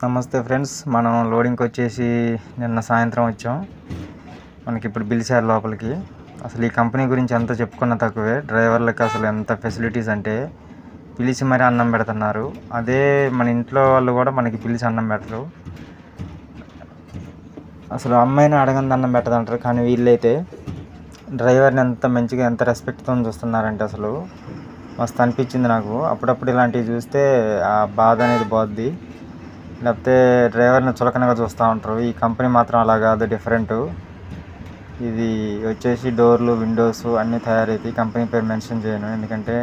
నమస్తే ఫ్రెండ్స్, మనం లోడింగ్కి వచ్చేసి నిన్న సాయంత్రం వచ్చాం. మనకి ఇప్పుడు పిలిచారు లోపలికి. అసలు ఈ కంపెనీ గురించి ఎంత చెప్పుకున్నా తక్కువే. డ్రైవర్లకు అసలు ఎంత ఫెసిలిటీస్ అంటే పిలిచి మరీ అన్నం పెడుతున్నారు. అదే మన ఇంట్లో వాళ్ళు కూడా మనకి పిలిచి అన్నం పెట్టరు. అసలు అమ్మాయిని అడగంది అన్నం పెట్టదంటారు, కానీ వీళ్ళైతే డ్రైవర్ని ఎంత మంచిగా ఎంత రెస్పెక్ట్తో చూస్తున్నారంటే అసలు మస్తు అనిపించింది నాకు. అప్పుడప్పుడు ఇలాంటివి చూస్తే ఆ బాధ అనేది పోద్ది. లేకపోతే డ్రైవర్ని చులకనగా చూస్తూ ఉంటారు. ఈ కంపెనీ మాత్రం అలా కాదు, డిఫరెంట్. ఇది వచ్చేసి డోర్లు, విండోస్ అన్నీ తయారైతాయి. కంపెనీ పేరు మెన్షన్ చేయను, ఎందుకంటే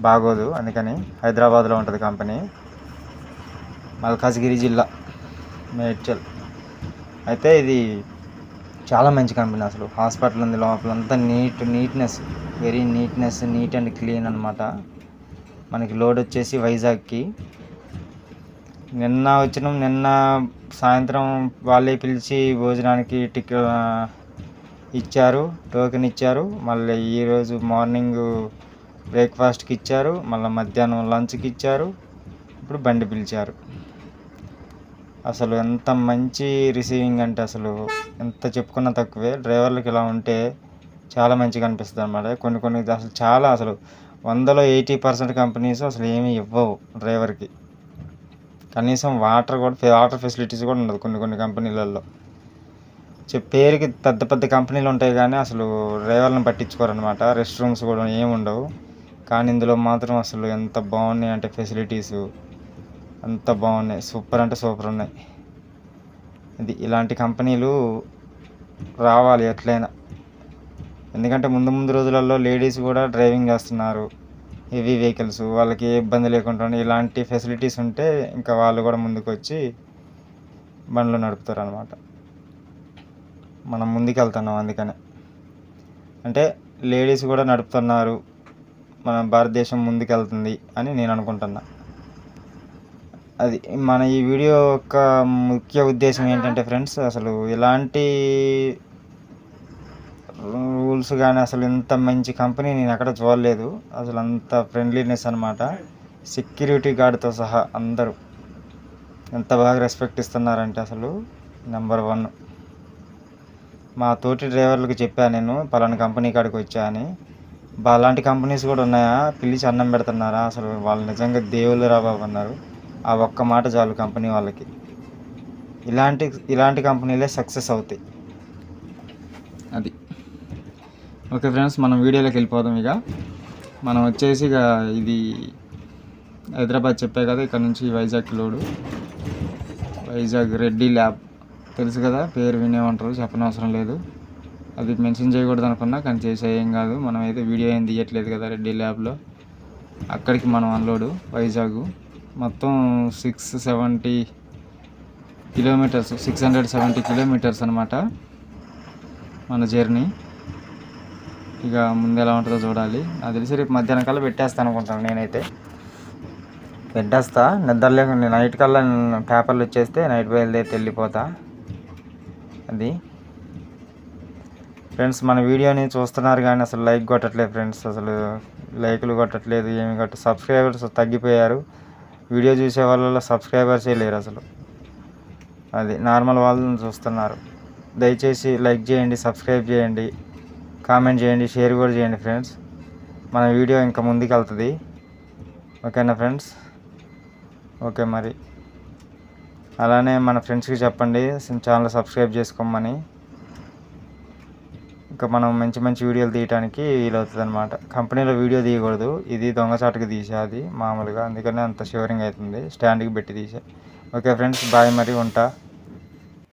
బాగోదు. అందుకని హైదరాబాద్లో ఉంటుంది కంపెనీ, మల్కాజ్గిరి జిల్లా, మేడ్చల్. అయితే ఇది చాలా మంచి కంపెనీ. అసలు హాస్పిటల్ ఉంది, లోపలంతా neatness, very neat and clean అనమాట. మనకి లోడ్ వచ్చేసి వైజాగ్కి. నిన్న సాయంత్రం వాళ్ళే పిలిచి భోజనానికి ఇచ్చారు, టోకెన్ ఇచ్చారు. మళ్ళీ ఈరోజు మార్నింగ్ బ్రేక్ఫాస్ట్కి ఇచ్చారు, మళ్ళీ మధ్యాహ్నం లంచ్కి ఇచ్చారు, ఇప్పుడు బండి పిలిచారు. అసలు ఎంత మంచి రిసీవింగ్ అంటే అసలు ఎంత చెప్పుకున్నా తక్కువే. డ్రైవర్లకు ఇలా ఉంటే చాలా మంచిగా అనిపిస్తుంది అన్నమాట. కొన్ని అసలు 100లో 80% కంపెనీస్ అసలు ఏమీ ఇవ్వవు డ్రైవర్కి. కనీసం వాటర్ ఫెసిలిటీస్ కూడా ఉండదు కొన్ని కంపెనీలలో. పేరుకి పెద్ద కంపెనీలు ఉంటాయి, కానీ అసలు డ్రైవర్లను పట్టించుకోరు అనమాట. రెస్ట్ రూమ్స్ కూడా ఏమి ఉండవు. కానీ ఇందులో మాత్రం అసలు ఎంత బాగున్నాయి అంటే ఫెసిలిటీస్ అంత బాగున్నాయి. సూపర్ అంటే సూపర్ ఉన్నాయి. ఇలాంటి కంపెనీలు రావాలి ఎట్లయినా. ఎందుకంటే ముందు రోజులలో లేడీస్ కూడా డ్రైవింగ్ చేస్తున్నారు, హెవీ వెహికల్స్. వాళ్ళకి ఏ ఇబ్బంది లేకుండా ఇలాంటి ఫెసిలిటీస్ ఉంటే ఇంకా వాళ్ళు కూడా ముందుకు వచ్చి బండ్లు నడుపుతారు అనమాట. మనం ముందుకు వెళ్తున్నాం, అందుకనే. అంటే లేడీస్ కూడా నడుపుతున్నారు, మన భారతదేశం ముందుకు వెళ్తుంది అని నేను అనుకుంటున్నా. అది మన ఈ వీడియో యొక్క ముఖ్య ఉద్దేశం ఏంటంటే ఫ్రెండ్స్, అసలు ఇలాంటి రూల్స్ కానీ అసలు ఇంత మంచి కంపెనీ నేను ఎక్కడ చూడలేదు. అసలు అంత ఫ్రెండ్లీనెస్ అనమాట. సెక్యూరిటీ గార్డ్తో సహా అందరూ ఎంత బాగా రెస్పెక్ట్ ఇస్తున్నారంటే అసలు నెంబర్ 1. మా తోటి డ్రైవర్లకు చెప్పాను నేను, పలానా కంపెనీ కాడికి వచ్చా అని. అలాంటి కంపెనీస్ కూడా ఉన్నాయా, పిలిచి అన్నం పెడుతున్నారా, అసలు వాళ్ళు నిజంగా దేవుళ్ళు రా బాబు అన్నారు. ఆ ఒక్క మాట చాలు కంపెనీ వాళ్ళకి. ఇలాంటి కంపెనీలే సక్సెస్ అవుతాయి. అది ఓకే ఫ్రెండ్స్, మనం వీడియోలోకి వెళ్ళిపోదాం. ఇక మనం వచ్చేసి ఇది హైదరాబాద్ చెప్పే కదా, ఇక్కడ నుంచి వైజాగ్ లోడు. వైజాగ్ రెడ్డి ల్యాబ్ తెలుసు కదా, పేరు వినేమంటారు, చెప్పనవసరం లేదు. అది మెన్షన్ చేయకూడదు అనుకున్నా, కానీ చేసే ఏం కాదు. మనం అయితే వీడియో ఏం తీయట్లేదు కదా రెడ్డి ల్యాబ్లో. అక్కడికి మనం అన్లోడు వైజాగ్. మొత్తం 670 కిలోమీటర్స్, 670 కిలోమీటర్స్ అనమాట మన జర్నీ. ఇక ముందు ఎలా ఉంటుందో చూడాలి. నాకు తెలిసి రేపు మధ్యాహ్నం కల్లా పెట్టేస్తాను అనుకుంటాను. నేనైతే పెట్టేస్తా, నిద్ర లేకుండా. నైట్ కల్లా పేపర్లు వచ్చేస్తే నైట్ బయలుదేరి వెళ్ళిపోతా. అది ఫ్రెండ్స్, మన వీడియోని చూస్తున్నారు కానీ అసలు లైక్ కొట్టట్లేదు ఫ్రెండ్స్. అసలు లైకులు కొట్టట్లేదు, ఏమి సబ్స్క్రైబర్స్ తగ్గిపోయారు. వీడియో చూసే వాళ్ళలో సబ్స్క్రైబర్సే లేరు అసలు. అది నార్మల్ వాళ్ళని చూస్తున్నారు. దయచేసి లైక్ చేయండి, సబ్స్క్రైబ్ చేయండి, కామెంట్ చేయండి, షేర్ కూడా చేయండి ఫ్రెండ్స్. మన వీడియో ఇంకా ముందుకు వెళ్తుంది. ఓకేనా ఫ్రెండ్స్? ఓకే, మరి అలానే మన ఫ్రెండ్స్కి చెప్పండి ఛానల్ సబ్స్క్రైబ్ చేసుకోమని. ఇంకా మనం మంచి వీడియోలు తీయడానికి వీలవుతుంది అనమాట. కంపెనీలో వీడియో తీయకూడదు, ఇది దొంగచాటుకి తీసేది మామూలుగా, అందుకనే అంత షివరింగ్ అవుతుంది. స్టాండ్కి పెట్టి తీసే. ఓకే ఫ్రెండ్స్, బాయ్, మరి ఉంటా.